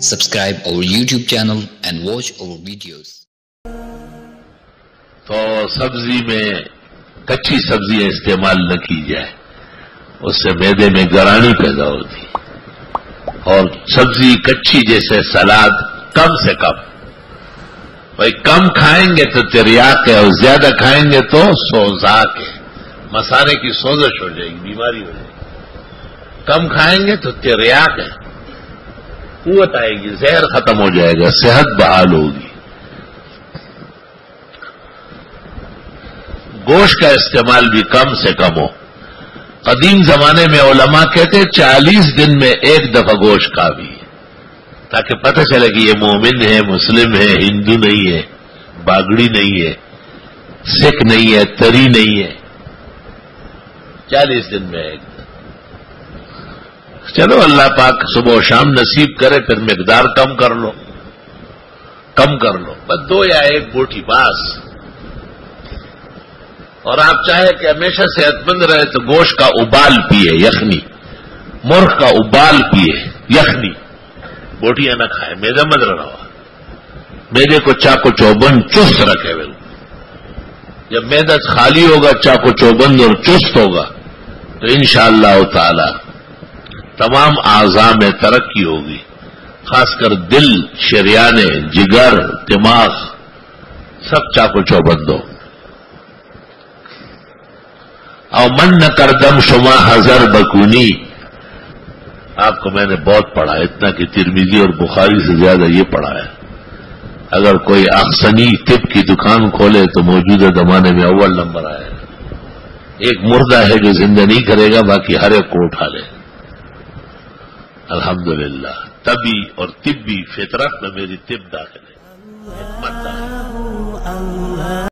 Subscribe our YouTube channel and watch our videos. تو سبزی میں کچی سبزیاں استعمال نہ کی جائے، اس سے معدے میں گرانی پیدا ہوتی، اور سبزی کچی جیسے سلاد کم سے کم، بھائی کم کھائیں گے تو تریاق ہے اور زیادہ کھائیں گے تو سوزاک ہے، مسالے کی سوزش ہو جائے گی، بیماری ہو جائے گی۔ کم کھائیں گے تو تریاق ہے، قوت آئے گی، زہر ختم ہو جائے گا، صحت بحال ہوگی۔ گوشت کا استعمال بھی کم سے کم ہو۔ قدیم زمانے میں علماء کہتے 40 دن میں ایک دفعہ گوشت کھا بھی، تاکہ پتہ چلے کہ یہ مومن ہے، مسلم ہے، ہندو نہیں ہے، باگڑی نہیں ہے، سکھ نہیں ہے، تری نہیں ہے۔ 40 دن میں ایک دفعہ۔ چلو اللہ پاک صبح و شام نصیب کرے، پھر مقدار کم کر لو، بس 2 یا 1 بوٹی بس۔ اور آپ چاہے کہ ہمیشہ صحت مند رہے تو گوشت کا ابال پیے، یخنی، مرغ کا ابال پیے، یخنی، بوٹیاں نہ کھائے، میدا مت رہا، میدے کو چاقو چوبند چست رکھے ہوئے۔ جب میدا خالی ہوگا، چاقو چوبند اور چست ہوگا، تو انشاءاللہ تعالی تمام اعضاء میں ترقی ہوگی، خاص کر دل، شریانے، جگر، دماغ، سب چاقو چوبند ہو۔ اور من نہ کردم شما ہزر بکونی، آپ کو میں نے بہت پڑھا، اتنا کہ ترمذی اور بخاری سے زیادہ یہ پڑھا ہے۔ اگر کوئی احسنی طب کی دکان کھولے تو موجودہ زمانے میں اول نمبر آئے گا۔ ایک مردہ ہے جو زندہ نہیں کرے گا، باقی ہر ایک کو اٹھا لے۔ الحمدللہ طبی اور طبی فطرت میں میری طب داخل ہے، حکمت داخل ہے۔